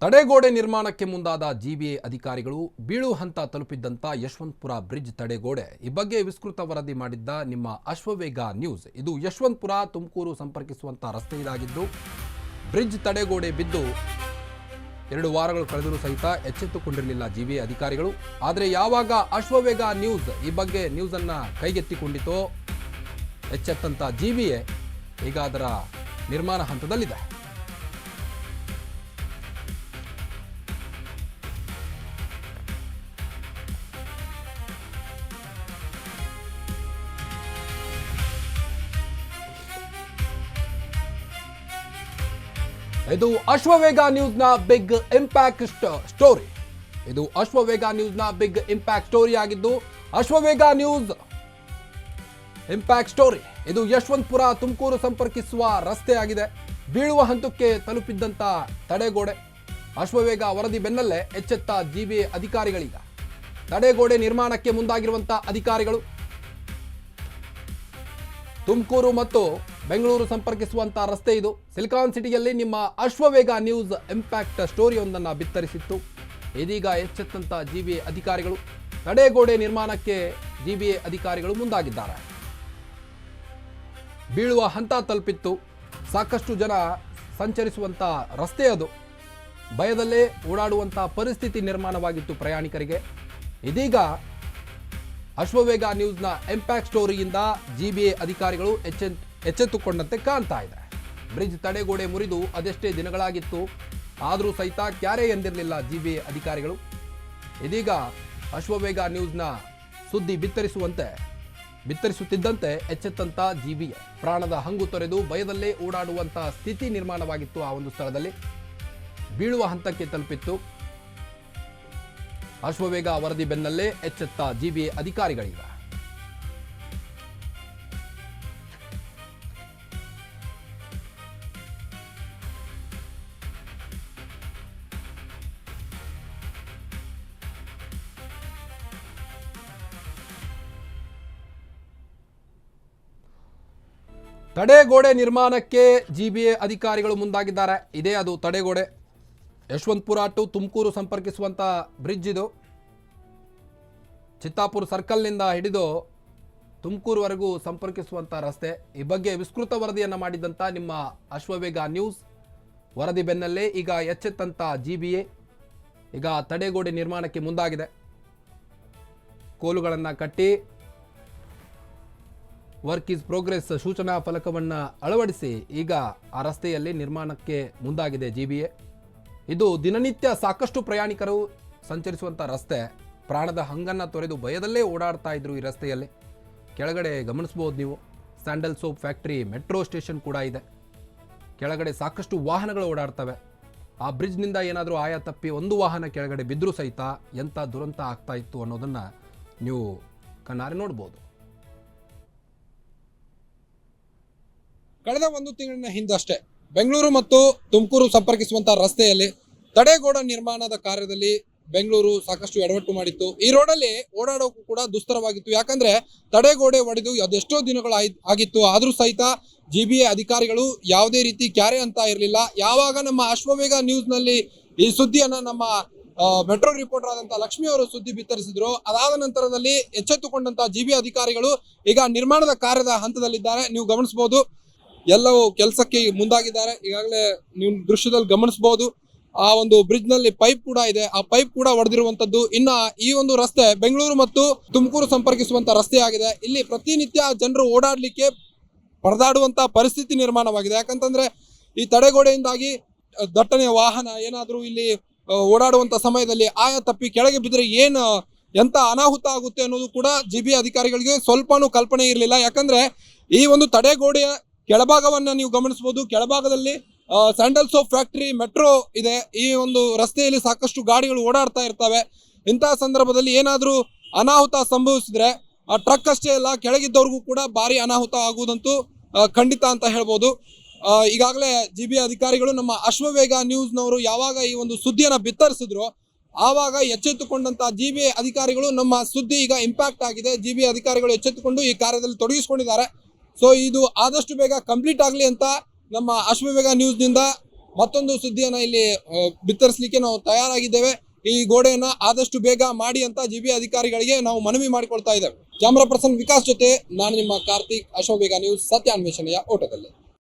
ತಡೆಗೋಡೆ ನಿರ್ಮಾಣಕ್ಕೆ ಮುಂದಾದ ಜಿಬಿಎ ಅಧಿಕಾರಿಗಳು ಬೀಳು ಹಂತ ತಲುಪಿದ್ದಂಥ ಯಶವಂತಪುರ ಬ್ರಿಡ್ಜ್ ತಡೆಗೋಡೆ ಈ ಬಗ್ಗೆ ವಿಸ್ತೃತ ವರದಿ ಮಾಡಿದ್ದ ನಿಮ್ಮ ಅಶ್ವವೇಗ ನ್ಯೂಸ್. ಇದು ಯಶವಂತಪುರ ತುಮಕೂರು ಸಂಪರ್ಕಿಸುವಂಥ ರಸ್ತೆ ಇದಾಗಿದ್ದು ಬ್ರಿಡ್ಜ್ ತಡೆಗೋಡೆ ಬಿದ್ದು 2 ವಾರಗಳು ಕಳೆದರೂ ಸಹಿತ ಎಚ್ಚೆತ್ತುಕೊಂಡಿರಲಿಲ್ಲ ಜಿಬಿಎ ಅಧಿಕಾರಿಗಳು. ಆದರೆ ಯಾವಾಗ ಅಶ್ವವೇಗ ನ್ಯೂಸ್ ಈ ಬಗ್ಗೆ ನ್ಯೂಸನ್ನು ಕೈಗೆತ್ತಿಕೊಂಡಿತೋ ಎಚ್ಚೆತ್ತಂಥ ಜಿಬಿಎ ಈಗ ಅದರ ನಿರ್ಮಾಣ ಹಂತದಲ್ಲಿದೆ. ಇದು ಅಶ್ವವೇಗ ನ್ಯೂಸ್ನ ಬಿಗ್ ಇಂಪ್ಯಾಕ್ಟ್ ಸ್ಟೋರಿ. ಇದು ಅಶ್ವವೇಗ ನ್ಯೂಸ್ನ ಬಿಗ್ ಇಂಪ್ಯಾಕ್ಟ್ ಸ್ಟೋರಿ ಆಗಿದ್ದು ಅಶ್ವವೇಗ ನ್ಯೂಸ್ ಇಂಪ್ಯಾಕ್ಟ್ ಸ್ಟೋರಿ ಇದು ಯಶವಂತಪುರ ತುಮಕೂರು ಸಂಪರ್ಕಿಸುವ ರಸ್ತೆ ಆಗಿದೆ. ಬೀಳುವ ಹಂತಕ್ಕೆ ತಲುಪಿದ್ದಂಥ ತಡೆಗೋಡೆ. ಅಶ್ವವೇಗ ವರದಿ ಬೆನ್ನಲ್ಲೇ ಎಚ್ಚೆತ್ತ ಜಿಬಿಎ ಅಧಿಕಾರಿಗಳೀಗ ತಡೆಗೋಡೆ ನಿರ್ಮಾಣಕ್ಕೆ ಮುಂದಾಗಿರುವಂಥ ಅಧಿಕಾರಿಗಳು. ತುಮಕೂರು ಮತ್ತು ಬೆಂಗಳೂರು ಸಂಪರ್ಕಿಸುವಂಥ ರಸ್ತೆ ಇದು. ಸಿಲಿಕಾನ್ ಸಿಟಿಯಲ್ಲಿ ನಿಮ್ಮ ಅಶ್ವವೇಗ ನ್ಯೂಸ್ ಇಂಪ್ಯಾಕ್ಟ್ ಸ್ಟೋರಿಯೊಂದನ್ನು ಬಿತ್ತರಿಸಿತ್ತು. ಇದೀಗ ಎಚ್ಚೆತ್ತಂಥ ಜಿಬಿಎ ಅಧಿಕಾರಿಗಳು ತಡೆಗೋಡೆ ನಿರ್ಮಾಣಕ್ಕೆ ಜಿಬಿಎ ಅಧಿಕಾರಿಗಳು ಮುಂದಾಗಿದ್ದಾರೆ. ಬೀಳುವ ಹಂತ ತಲುಪಿತ್ತು. ಸಾಕಷ್ಟು ಜನ ಸಂಚರಿಸುವಂಥ ರಸ್ತೆ ಅದು. ಭಯದಲ್ಲೇ ಓಡಾಡುವಂಥ ಪರಿಸ್ಥಿತಿ ನಿರ್ಮಾಣವಾಗಿತ್ತು ಪ್ರಯಾಣಿಕರಿಗೆ. ಇದೀಗ ಅಶ್ವವೇಗ ನ್ಯೂಸ್ನ ಇಂಪ್ಯಾಕ್ಟ್ ಸ್ಟೋರಿಯಿಂದ ಜಿಬಿಎ ಅಧಿಕಾರಿಗಳು ಎಚ್ಚೆತ್ತುಕೊಂಡಂತೆ ಕಾಣ್ತಾ ಇದೆ. ಬ್ರಿಡ್ಜ್ ತಡೆಗೋಡೆ ಮುರಿದು ಅದೆಷ್ಟೇ ದಿನಗಳಾಗಿತ್ತು, ಆದರೂ ಸಹಿತ ಕ್ಯಾರೆ ಎಂದಿರಲಿಲ್ಲ ಜಿಬಿಎ ಅಧಿಕಾರಿಗಳು. ಇದೀಗ ಅಶ್ವವೇಗ ನ್ಯೂಸ್ನ ಸುದ್ದಿ ಬಿತ್ತರಿಸುತ್ತಿದ್ದಂತೆ ಎಚ್ಚೆತ್ತಂತ ಜಿಬಿಎ ಪ್ರಾಣದ ಹಂಗು ತೊರೆದು ಭಯದಲ್ಲೇ ಓಡಾಡುವಂಥ ಸ್ಥಿತಿ ನಿರ್ಮಾಣವಾಗಿತ್ತು. ಆ ಒಂದು ಸ್ಥಳದಲ್ಲಿ ಬೀಳುವ ಹಂತಕ್ಕೆ ತಲುಪಿತ್ತು. ಅಶ್ವವೇಗ ವರದಿ ಬೆನ್ನಲ್ಲೇ ಎಚ್ಚೆತ್ತ ಜಿಬಿಎ ಅಧಿಕಾರಿಗಳೀಗ ತಡೆಗೋಡೆ ನಿರ್ಮಾಣಕ್ಕೆ ಜಿಬಿಎ ಅಧಿಕಾರಿಗಳು ಮುಂದಾಗಿದ್ದಾರೆ. ಇದೇ ಅದು ತಡೆಗೋಡೆ. ಯಶವಂತಪುರ ಟು ತುಮಕೂರು ಸಂಪರ್ಕಿಸುವಂಥ ಬ್ರಿಡ್ಜ್ ಇದು. ಚಿತ್ತಾಪುರ ಸರ್ಕಲ್ನಿಂದ ಹಿಡಿದು ತುಮಕೂರುವರೆಗೂ ಸಂಪರ್ಕಿಸುವಂಥ ರಸ್ತೆ. ಈ ಬಗ್ಗೆ ವಿಸ್ತೃತ ವರದಿಯನ್ನು ಮಾಡಿದಂಥ ನಿಮ್ಮ ಅಶ್ವವೇಗ ನ್ಯೂಸ್ ವರದಿ ಬೆನ್ನಲ್ಲೇ ಈಗ ಎಚ್ಚೆತ್ತಂಥ ಜಿಬಿಎ ಈಗ ತಡೆಗೋಡೆ ನಿರ್ಮಾಣಕ್ಕೆ ಮುಂದಾಗಿದೆ. ಕೋಲುಗಳನ್ನು ಕಟ್ಟಿ ವರ್ಕ್ ಈಸ್ ಪ್ರೋಗ್ರೆಸ್ ಸೂಚನಾ ಫಲಕವನ್ನು ಅಳವಡಿಸಿ ಈಗ ಆ ರಸ್ತೆಯಲ್ಲಿ ನಿರ್ಮಾಣಕ್ಕೆ ಮುಂದಾಗಿದೆ ಜಿಬಿಎ. ಇದು ದಿನನಿತ್ಯ ಸಾಕಷ್ಟು ಪ್ರಯಾಣಿಕರು ಸಂಚರಿಸುವಂಥ ರಸ್ತೆ. ಪ್ರಾಣದ ಹಂಗನ್ನು ತೊರೆದು ಭಯದಲ್ಲೇ ಓಡಾಡ್ತಾ ಇದ್ರು ಈ ರಸ್ತೆಯಲ್ಲಿ. ಕೆಳಗಡೆ ಗಮನಿಸ್ಬೋದು ನೀವು, sandal soap factory, metro station ಕೂಡ ಇದೆ. ಕೆಳಗಡೆ ಸಾಕಷ್ಟು ವಾಹನಗಳು ಓಡಾಡ್ತವೆ. ಆ ಬ್ರಿಡ್ಜ್ನಿಂದ ಏನಾದರೂ ಆಯ ತಪ್ಪಿ ಒಂದು ವಾಹನ ಕೆಳಗಡೆ ಬಿದ್ದರೂ ಸಹಿತ ಎಂಥ ದುರಂತ ಆಗ್ತಾ ಇತ್ತು ಅನ್ನೋದನ್ನು ನೀವು ಕಣ್ಣಾರೆ ನೋಡ್ಬೋದು. ಕಳೆದ 1 ತಿಂಗಳಿನ ಹಿಂದಷ್ಟೇ ಬೆಂಗಳೂರು ಮತ್ತು ತುಮಕೂರು ಸಂಪರ್ಕಿಸುವಂಥ ರಸ್ತೆಯಲ್ಲಿ ತಡೆಗೋಡೆ ನಿರ್ಮಾಣದ ಕಾರ್ಯದಲ್ಲಿ ಬೆಂಗಳೂರು ಸಾಕಷ್ಟು ಎಡವಟ್ಟು ಮಾಡಿತ್ತು. ಈ ರೋಡಲ್ಲಿ ಓಡಾಡೋಕ್ಕೂ ಕೂಡ ದುಸ್ತರವಾಗಿತ್ತು. ಯಾಕಂದ್ರೆ ತಡೆಗೋಡೆ ಒಡೆದು ಅದೆಷ್ಟೋ ದಿನಗಳು ಆಗಿತ್ತು. ಆದರೂ ಸಹಿತ ಜಿಬಿಎ ಅಧಿಕಾರಿಗಳು ಯಾವುದೇ ರೀತಿ ಕ್ಯಾರೆ ಅಂತ ಇರಲಿಲ್ಲ. ಯಾವಾಗ ನಮ್ಮ ಅಶ್ವವೇಗ ನ್ಯೂಸ್ನಲ್ಲಿ ಈ ಸುದ್ದಿಯನ್ನು ನಮ್ಮ ಮೆಟ್ರೋ ರಿಪೋರ್ಟರ್ ಆದಂಥ ಲಕ್ಷ್ಮಿ ಅವರು ಸುದ್ದಿ ಬಿತ್ತರಿಸಿದ್ರು, ಅದಾದ ನಂತರದಲ್ಲಿ ಎಚ್ಚೆತ್ತುಕೊಂಡಂತ ಜಿಬಿಎ ಅಧಿಕಾರಿಗಳು ಈಗ ನಿರ್ಮಾಣದ ಕಾರ್ಯದ ಹಂತದಲ್ಲಿದ್ದಾರೆ. ನೀವು ಗಮನಿಸಬಹುದು, ಎಲ್ಲವೂ ಕೆಲಸಕ್ಕೆ ಮುಂದಾಗಿದ್ದಾರೆ. ಈಗಾಗಲೇ ನೀವು ದೃಶ್ಯದಲ್ಲಿ ಗಮನಿಸಬಹುದು, ಆ ಒಂದು ಬ್ರಿಡ್ಜ್ ನಲ್ಲಿ ಪೈಪ್ ಕೂಡ ಇದೆ. ಆ ಪೈಪ್ ಕೂಡ ಒಡೆದಿರುವಂತದ್ದು. ಇನ್ನ ಈ ಒಂದು ರಸ್ತೆ ಬೆಂಗಳೂರು ಮತ್ತು ತುಮಕೂರು ಸಂಪರ್ಕಿಸುವಂತ ರಸ್ತೆ ಆಗಿದೆ. ಇಲ್ಲಿ ಪ್ರತಿನಿತ್ಯ ಜನರು ಓಡಾಡ್ಲಿಕ್ಕೆ ಪರದಾಡುವಂತ ಪರಿಸ್ಥಿತಿ ನಿರ್ಮಾಣವಾಗಿದೆ. ಯಾಕಂತಂದ್ರೆ ಈ ತಡೆಗೋಡೆಯಿಂದಾಗಿ ದಟ್ಟಣೆಯ ವಾಹನ ಏನಾದರೂ ಇಲ್ಲಿ ಓಡಾಡುವಂತ ಸಮಯದಲ್ಲಿ ಆಯ ತಪ್ಪಿ ಕೆಳಗೆ ಬಿದ್ದರೆ ಎಂತ ಅನಾಹುತ ಆಗುತ್ತೆ ಅನ್ನೋದು ಕೂಡ ಜಿಬಿಎ ಅಧಿಕಾರಿಗಳಿಗೆ ಸ್ವಲ್ಪನೂ ಕಲ್ಪನೆ ಇರಲಿಲ್ಲ. ಯಾಕಂದ್ರೆ ಈ ಒಂದು ತಡೆಗೋಡೆಯ ಕೆಳಭಾಗವನ್ನ ನೀವು ಗಮನಿಸಬಹುದು. ಕೆಳಭಾಗದಲ್ಲಿ ಸ್ಯಾಂಡಲ್ ಸೋಪ್ ಫ್ಯಾಕ್ಟರಿ, ಮೆಟ್ರೋ ಇದೆ. ಈ ಒಂದು ರಸ್ತೆಯಲ್ಲಿ ಸಾಕಷ್ಟು ಗಾಡಿಗಳು ಓಡಾಡ್ತಾ ಇರ್ತವೆ. ಇಂತಹ ಸಂದರ್ಭದಲ್ಲಿ ಏನಾದರೂ ಅನಾಹುತ ಸಂಭವಿಸಿದ್ರೆ ಆ ಟ್ರಕ್ ಅಷ್ಟೇ ಅಲ್ಲ, ಕೆಳಗಿದ್ದವ್ರಿಗೂ ಕೂಡ ಭಾರಿ ಅನಾಹುತ ಆಗುವುದಂತೂ ಖಂಡಿತ ಅಂತ ಹೇಳ್ಬೋದು. ಈಗಾಗಲೇ ಜಿಬಿಎ ಅಧಿಕಾರಿಗಳು ನಮ್ಮ ಅಶ್ವವೇಗ ನ್ಯೂಸ್ನವರು ಯಾವಾಗ ಈ ಒಂದು ಸುದ್ದಿಯನ್ನು ಬಿತ್ತರಿಸಿದ್ರು ಆವಾಗ ಎಚ್ಚೆತ್ತುಕೊಂಡಂತ ಜಿಬಿಎ ಅಧಿಕಾರಿಗಳು ನಮ್ಮ ಸುದ್ದಿ ಈಗ ಇಂಪ್ಯಾಕ್ಟ್ ಆಗಿದೆ. ಜಿಬಿಎ ಅಧಿಕಾರಿಗಳು ಎಚ್ಚೆತ್ತುಕೊಂಡು ಈ ಕಾರ್ಯದಲ್ಲಿ ತೊಡಗಿಸಿಕೊಂಡಿದ್ದಾರೆ. ಸೊ ಇದು ಆದಷ್ಟು ಬೇಗ ಕಂಪ್ಲೀಟ್ ಆಗಲಿ ಅಂತ ನಮ್ಮ ಅಶ್ವವೇಗ ನ್ಯೂಸ್ನಿಂದ ಮತ್ತೊಂದು ಸುದ್ದಿಯನ್ನ ಇಲ್ಲಿ ಬಿತ್ತರಿಸಲಿಕ್ಕೆ ನಾವು ತಯಾರಾಗಿದ್ದೇವೆ. ಈ ಗೋಡೆಯನ್ನ ಆದಷ್ಟು ಬೇಗ ಮಾಡಿ ಅಂತ ಜಿಬಿ ಅಧಿಕಾರಿಗಳಿಗೆ ನಾವು ಮನವಿ ಮಾಡಿಕೊಳ್ತಾ ಇದ್ದೇವೆ. ಕ್ಯಾಮರಾ ಪರ್ಸನ್ ವಿಕಾಸ್ ಜೊತೆ ನಾನು ನಿಮ್ಮ ಕಾರ್ತಿಕ್, ಅಶೋಕ್ ನ್ಯೂಸ್, ಸತ್ಯ ಅನ್ವೇಷಣೆಯ ಓಟದಲ್ಲಿ.